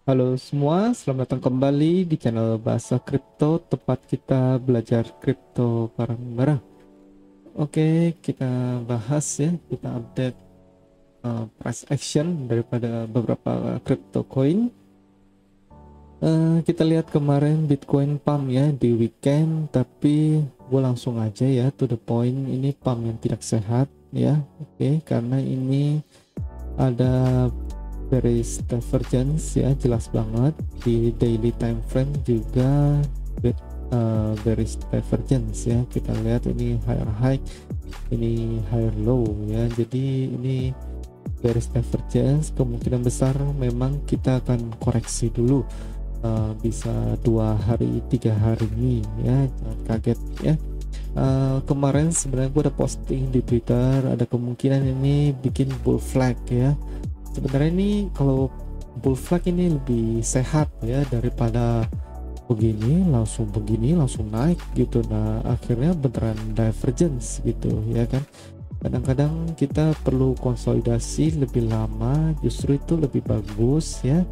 Halo semua, selamat datang kembali di channel Bahasa Kripto, tempat kita belajar kripto bareng-bareng. Oke, kita bahas ya, kita update price action daripada beberapa crypto coin. Kita lihat kemarin Bitcoin pump ya di weekend, tapi gue langsung aja ya to the point. Ini pump yang tidak sehat ya, oke, karena ini ada bearish divergence ya, jelas banget di daily time frame juga bearish divergence ya. Kita lihat ini higher high, ini higher low ya, jadi ini bearish divergence. Kemungkinan besar memang kita akan koreksi dulu, bisa 2 hari 3 hari ini ya, jangan kaget ya. Kemarin sebenarnya gue udah posting di Twitter, ada kemungkinan ini bikin bull flag ya. Sebenarnya ini kalau bull flag ini lebih sehat ya daripada begini langsung naik gitu. Nah akhirnya beneran divergence gitu ya kan. Kadang-kadang kita perlu konsolidasi lebih lama, justru itu lebih bagus ya,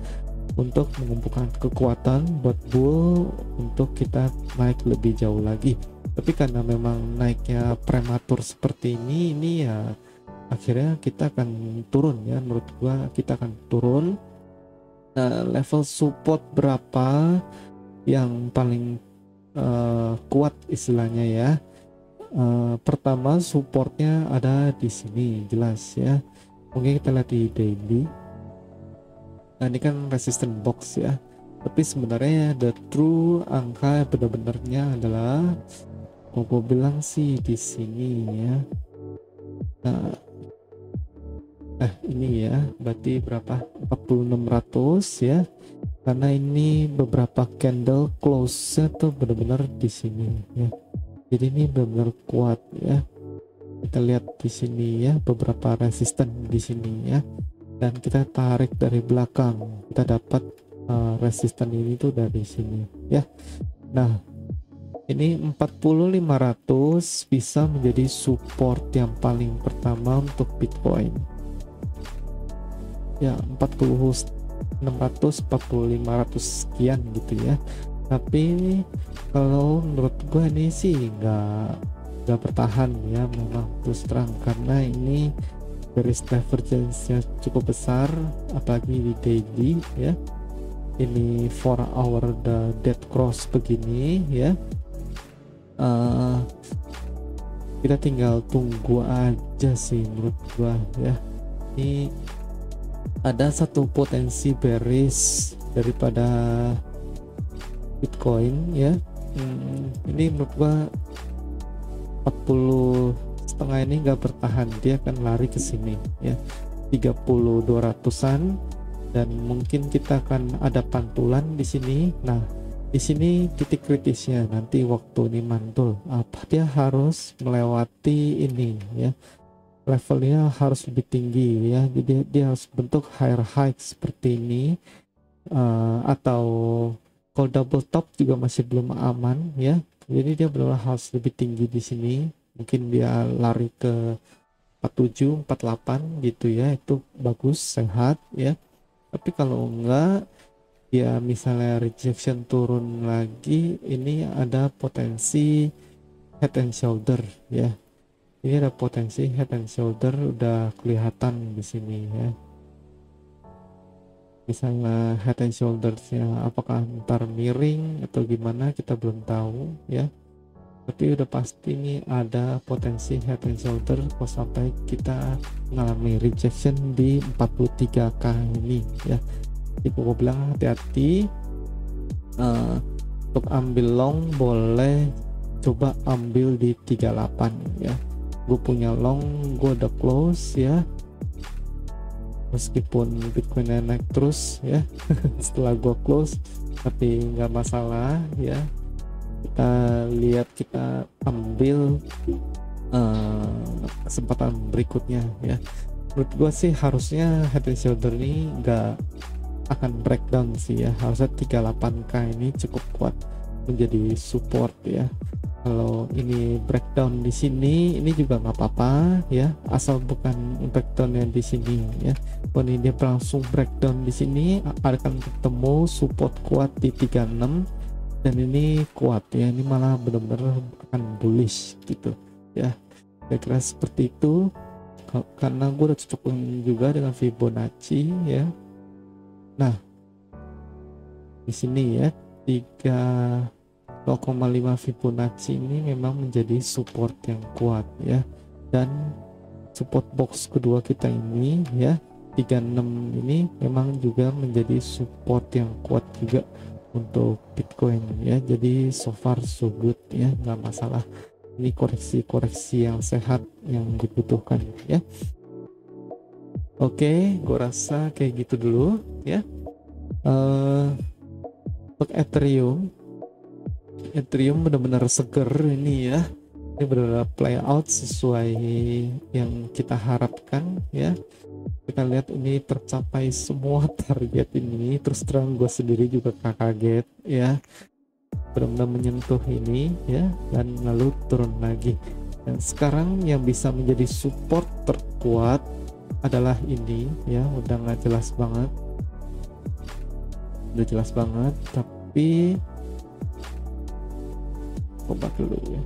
untuk mengumpulkan kekuatan buat bull untuk kita naik lebih jauh lagi. Tapi karena memang naiknya prematur seperti ini ya akhirnya kita akan turun ya, menurut gua kita akan turun. Nah, level support berapa yang paling kuat istilahnya ya? Pertama supportnya ada di sini jelas ya, mungkin kita lihat di daily. Nah ini kan resistance box ya, tapi sebenarnya the true angka benar-benarnya adalah mau gue bilang sih di sini ya. Nah ini ya, berarti berapa, 4600 ya, karena ini beberapa candle close tuh benar-benar di sini ya, jadi ini benar-benar kuat ya. Kita lihat di sini ya, beberapa resisten di sini ya, dan kita tarik dari belakang, kita dapat resisten ini tuh dari sini ya. Nah ini 40500 bisa menjadi support yang paling pertama untuk Bitcoin ya, 4600 4500 sekian gitu ya. Tapi kalau menurut gue ini sih nggak bertahan ya, memang terus terang, karena ini bearish divergence nya cukup besar, apalagi di daily ya. Ini 4 hour the dead cross begini ya. Kita tinggal tunggu aja sih menurut gua ya. Ini ada satu potensi bearish daripada Bitcoin ya. Ini menurut gua 40,5 ini nggak bertahan, dia akan lari ke sini ya, 30 200-an, dan mungkin kita akan ada pantulan di sini. Nah di sini titik kritisnya nanti waktu ini mantul apa, dia harus melewati ini ya, levelnya harus lebih tinggi ya, jadi dia harus bentuk higher high seperti ini, atau kalau double top juga masih belum aman ya, jadi dia benar harus lebih tinggi di sini. Mungkin dia lari ke 47 48 gitu ya, itu bagus sehat ya. Tapi kalau enggak, ya misalnya rejection turun lagi, ini ada potensi head and shoulder ya. Ini ada potensi head and shoulder, udah kelihatan di sini ya. Misalnya head and shouldersnya apakah ntar miring atau gimana kita belum tahu ya. Tapi udah pasti ini ada potensi head and shoulder kalau sampai kita mengalami rejection di 43k ini ya. Jadi gue bilang hati-hati, untuk ambil long boleh coba ambil di 38 ya. Gue punya long, gue udah close ya, meskipun Bitcoin naik terus ya setelah gue close, tapi nggak masalah ya. Kita lihat, kita ambil kesempatan berikutnya ya. Menurut gue sih harusnya head and shoulder ini nggak akan breakdown sih ya, harusnya 38k ini cukup kuat menjadi support ya. Kalau ini breakdown di sini, ini juga nggak apa-apa ya, asal bukan breakdown yang di sini ya. Kalau ini dia langsung breakdown di sini, akan ketemu support kuat di 36 dan ini kuat ya, ini malah benar-benar akan bullish gitu ya. Kira-kira seperti itu. Karena gue udah cocokin juga dengan Fibonacci ya. Nah, di sini ya 0,5 Fibonacci ini memang menjadi support yang kuat ya, dan support box kedua kita ini ya 36 ini memang juga menjadi support yang kuat juga untuk Bitcoin ya. Jadi so far so good ya, nggak masalah. Ini koreksi-koreksi yang sehat yang dibutuhkan ya. Oke, gue rasa kayak gitu dulu ya. Untuk Ethereum benar-benar seger ini ya. Ini benar-benar play out sesuai yang kita harapkan ya. Kita lihat ini tercapai semua target ini. Terus terang gue sendiri juga kaget ya, benar-benar menyentuh ini ya, dan lalu turun lagi. Dan sekarang yang bisa menjadi support terkuat adalah ini ya. Udah nggak jelas banget, udah jelas banget, tapi coba dulu ya.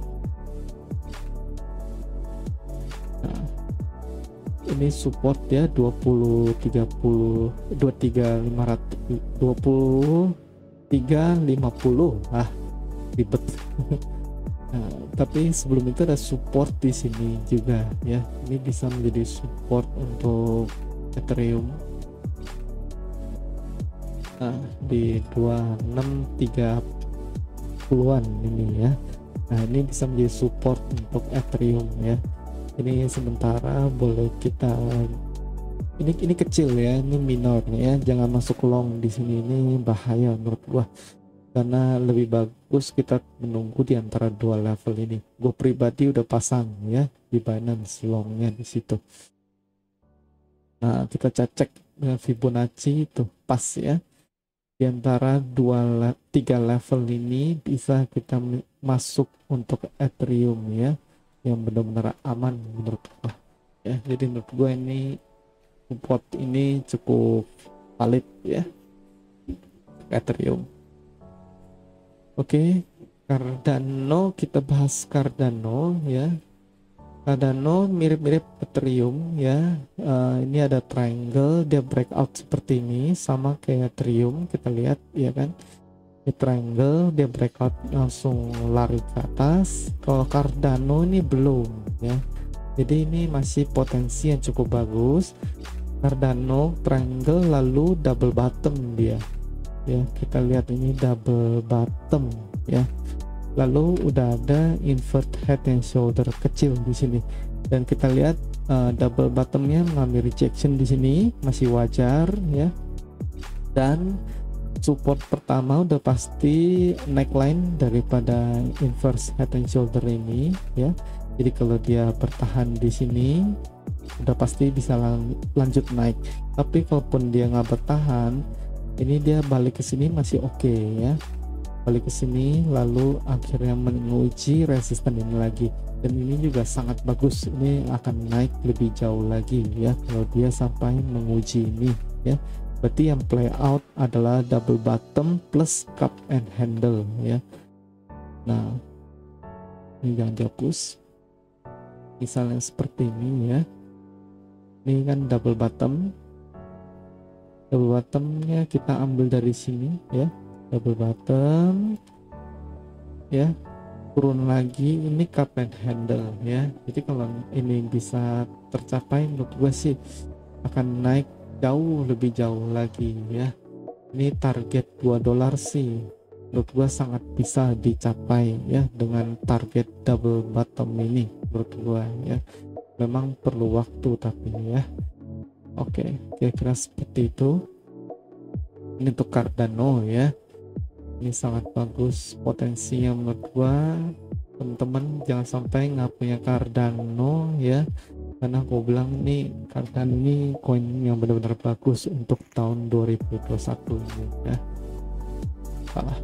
Nah, ini support ya 20 30 23 500 23 50 ribet. Nah, tapi sebelum itu ada support di sini juga ya. Ini bisa menjadi support untuk Ethereum. Nah, di 2630-an ini ya. Nah, ini bisa menjadi support untuk Ethereum ya. Ini sementara boleh kita, ini kecil ya, ini minor ya. Jangan masuk long di sini, ini bahaya menurut gua. Karena lebih bagus kita menunggu di antara dua level ini. Gue pribadi udah pasang ya di Binance longnya di situ. Nah, kita cek dengan Fibonacci itu pas ya. Di antara 3 level ini bisa kita masuk untuk Ethereum ya, yang benar-benar aman menurut gua ya. Jadi menurut gua ini support ini cukup valid ya, Ethereum. Oke, Cardano, kita bahas Cardano ya. Cardano mirip-mirip Ethereum ya. Ini ada triangle, dia breakout seperti ini, sama kayak Ethereum. Kita lihat ya kan, di triangle dia breakout langsung lari ke atas. Kalau Cardano ini belum ya, jadi ini masih potensi yang cukup bagus. Cardano triangle lalu double bottom dia ya, kita lihat ini double bottom ya, lalu udah ada invert head and shoulder kecil di sini, dan kita lihat double bottomnya mengalami rejection di sini, masih wajar ya. Dan support pertama udah pasti neckline daripada inverse head and shoulder ini ya. Jadi kalau dia bertahan di sini udah pasti bisa lanjut naik. Tapi kalaupun dia nggak bertahan, ini dia balik ke sini masih oke ya, balik ke sini lalu akhirnya menguji resisten ini lagi, dan ini juga sangat bagus. Ini akan naik lebih jauh lagi ya kalau dia sampai menguji ini ya. Berarti yang play out adalah double bottom plus cup and handle ya. Nah, ini jangan dihapus, misalnya seperti ini ya. Ini kan double bottomnya kita ambil dari sini ya, double bottom ya, turun lagi, ini cup and handle ya. Jadi kalau ini bisa tercapai, menurut gue sih akan naik jauh lebih jauh lagi ya. Ini target $2 sih menurut gue sangat bisa dicapai ya, dengan target double bottom ini menurut gue ya. Memang perlu waktu tapi ya. Oke, kira-kira seperti itu. Ini untuk Cardano ya. Ini sangat bagus potensinya menurut gua. Teman-teman jangan sampai nggak punya Cardano ya. Karena aku bilang nih, Cardano ini koin yang benar-benar bagus untuk tahun 2021 ini ya. Salah.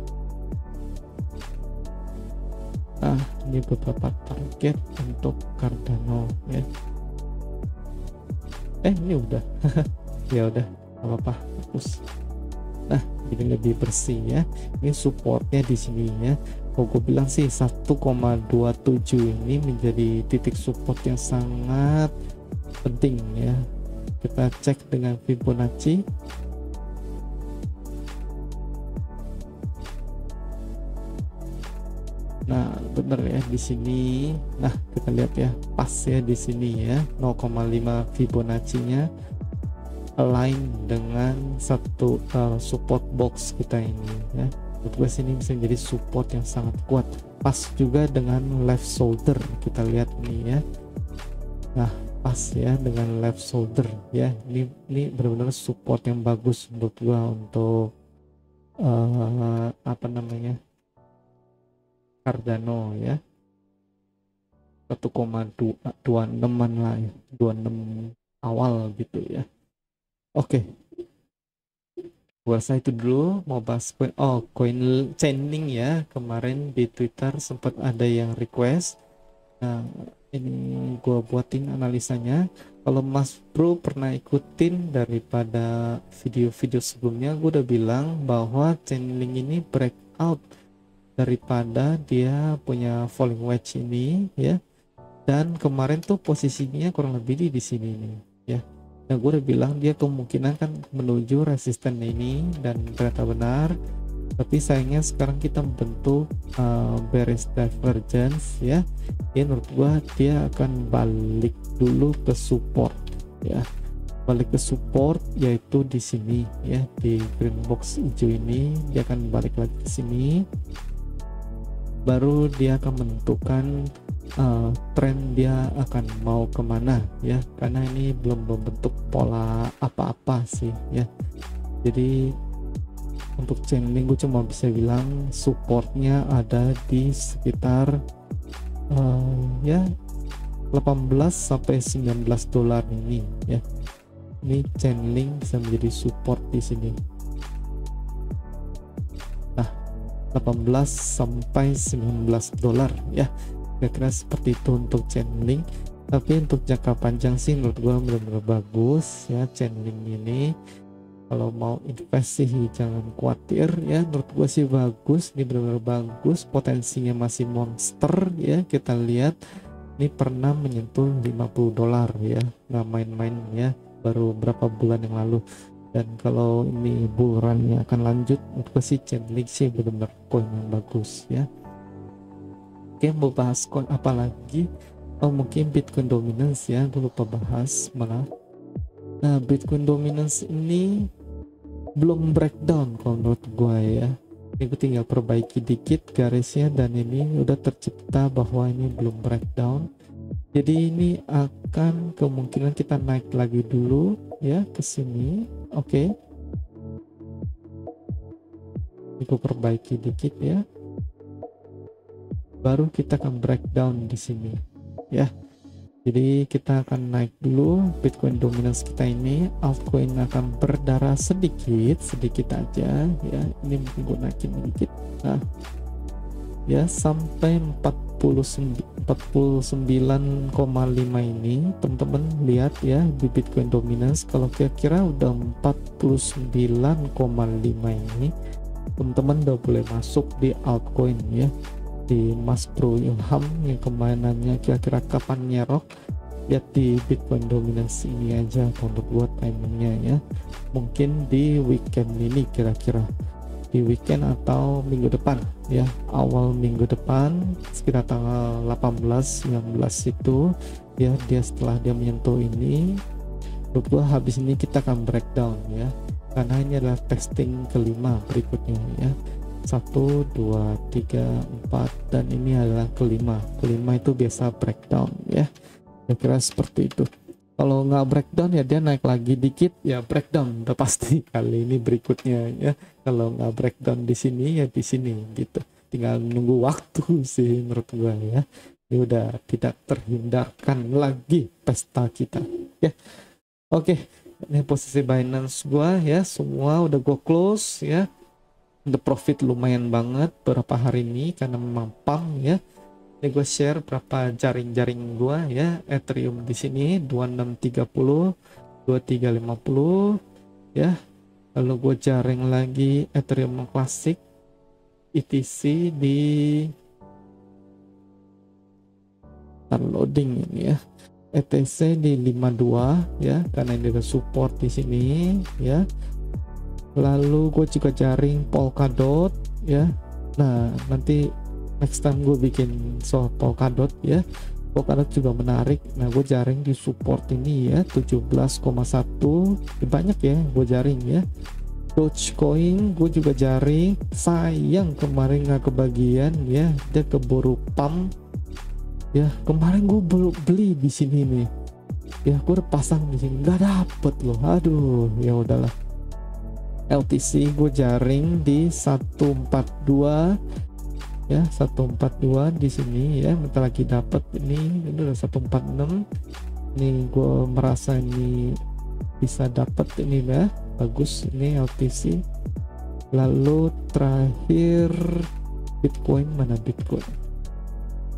Nah, ini beberapa target untuk Cardano ya. Ini udah. Ya udah, nggak apa-apa, hapus. Nah, jadi lebih bersih ya. Ini supportnya di sini ya. Kalau gue bilang sih 1,27 ini menjadi titik support yang sangat penting ya. Kita cek dengan Fibonacci. Nah, bener ya di sini. Nah, kita lihat ya, pas ya di sini ya, 0,5 Fibonacci-nya align dengan satu support box kita ini ya. Menurut gue sini bisa menjadi support yang sangat kuat, pas juga dengan left shoulder. Kita lihat nih ya. Nah, pas ya dengan left shoulder ya. Ini benar-benar support yang bagus menurut gua untuk apa namanya, Cardano ya. 1,26an lah ya, 26 awal gitu ya. Oke, gua rasa itu dulu. Mau bahas coin Chainlink ya. Kemarin di Twitter sempat ada yang request. Nah, ini gua buatin analisanya. Kalau Mas Bro pernah ikutin daripada video-video sebelumnya, gue udah bilang bahwa Chainlink ini breakout daripada dia punya falling wedge ini ya. Dan kemarin tuh posisinya kurang lebih di sini nih ya. Nah, gue udah bilang dia kemungkinan kan menuju resisten ini, dan ternyata benar. Tapi sayangnya sekarang kita membentuk bearish divergence ya. Ya, menurut gua dia akan balik dulu ke support ya. Balik ke support yaitu di sini ya, di green box hijau ini. Dia akan balik lagi ke sini. Baru dia akan menentukan tren dia akan mau kemana ya, karena ini belum membentuk pola apa-apa sih ya. Jadi untuk Chainlink gue cuma bisa bilang supportnya ada di sekitar ya 18 sampai 19 dolar ini ya. Ini Chainlink bisa menjadi support di sini. Nah, 18 sampai 19 dolar ya. Kira-kira seperti itu untuk Chainlink. Tapi untuk jangka panjang sih menurut gua benar-benar bagus ya Chainlink ini. Kalau mau invest sih jangan khawatir ya, menurut gue sih bagus. Ini benar-benar bagus, potensinya masih monster ya. Kita lihat ini pernah menyentuh 50 dolar ya, nggak main-main ya, baru berapa bulan yang lalu. Dan kalau ini bull run-nya akan lanjut, menurut gue sih Chainlink sih benar-benar coin yang bagus ya. Oke, mau bahas coin apa lagi? Mungkin Bitcoin Dominance ya, gue lupa bahas malah. Nah, Bitcoin Dominance ini belum breakdown kalau menurut gue ya. Ini gue tinggal perbaiki dikit garisnya, dan ini udah tercipta bahwa ini belum breakdown. Jadi ini akan kemungkinan kita naik lagi dulu ya ke sini. Oke. Ini gue perbaiki dikit ya. Baru kita akan breakdown di sini ya. Jadi kita akan naik dulu Bitcoin dominance kita ini. Altcoin akan berdarah sedikit aja ya. Ini mungkin gue naikin sedikit. Nah ya, sampai 49,5 ini teman-teman lihat ya di Bitcoin dominance. Kalau kira-kira udah 49,5 ini, teman-teman udah boleh masuk di altcoin ya, di Mas Bro Ilham yang kemainannya kira-kira kapan nyerok. Lihat di Bitcoin dominance ini aja untuk buat timingnya ya. Mungkin di weekend ini, kira-kira di weekend atau minggu depan ya, awal minggu depan sekitar tanggal 18-19 itu ya. Dia setelah dia menyentuh ini, menurut gua habis ini kita akan breakdown ya, karena ini adalah testing kelima berikutnya ya. 1, 2, 3, 4, dan ini adalah kelima itu biasa breakdown ya. Kira-kira seperti itu. Kalau nggak breakdown ya dia naik lagi dikit ya, breakdown udah pasti kali ini berikutnya ya. Kalau nggak breakdown di sini ya di sini gitu, tinggal nunggu waktu sih menurut gua ya. Ini udah tidak terhindarkan lagi pesta kita ya. Oke, ini posisi Binance gua ya, semua udah gua close ya. The profit lumayan banget beberapa hari ini karena memang pump ya. Ini gue share berapa jaring-jaring gue ya. Ethereum di sini 2630, 2350 ya. Lalu gue jaring lagi Ethereum klasik ETC di loading ini ya. ETC di 52 ya, karena ini ada support di sini ya. Lalu gue juga jaring Polkadot ya. Nah, nanti next time gue bikin soal Polkadot ya. Polkadot juga menarik. Nah, gue jaring di support ini ya 17,1. Banyak ya gue jaring ya. Dogecoin gue juga jaring. Sayang kemarin nggak kebagian ya, dia keburu pump ya. Kemarin gue beli di sini nih ya, gue udah pasang di sini nggak dapet loh. Aduh, ya udahlah. LTC gue jaring di 142 ya, 142 di sini ya. Bentar lagi dapet ini udah 146. Ini gue merasa ini bisa dapet ini ya, bagus ini LTC. Lalu terakhir Bitcoin, mana Bitcoin?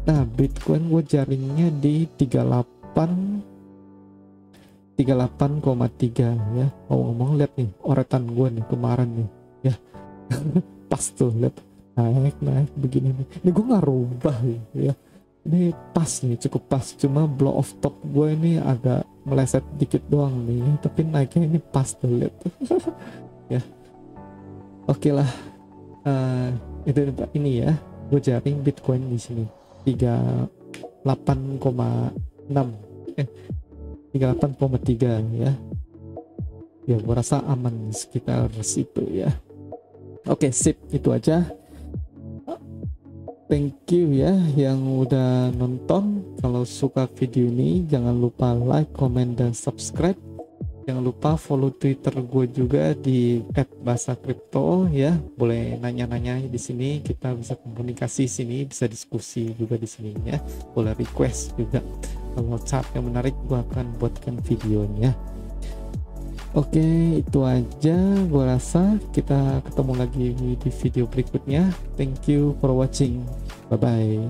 Nah, Bitcoin gue jaringnya di 38,3 ya. Ngomong lihat nih oretan gue nih kemarin nih ya. Pas tuh, lihat naik begini nih. Ini gue nggak rubah ya. Ini pas nih, cukup pas. Cuma blow off top gue ini agak meleset dikit doang nih, tapi naiknya ini pas tuh, lihat. Ya. Oke lah. Itu ini ya. Gue jaring Bitcoin di sini 38,6 38,3 ya. Ya gue rasa aman sekitar situ ya. Oke, sip, itu aja. Thank you ya yang udah nonton. Kalau suka video ini jangan lupa like, comment, dan subscribe. Jangan lupa follow Twitter gue juga di @bahasakripto ya. Boleh nanya-nanya di sini, kita bisa komunikasi sini, bisa diskusi juga di sini ya. Boleh request juga. Kalau chart yang menarik gue akan buatkan videonya. Oke, itu aja. Gue rasa kita ketemu lagi di video berikutnya. Thank you for watching. Bye bye.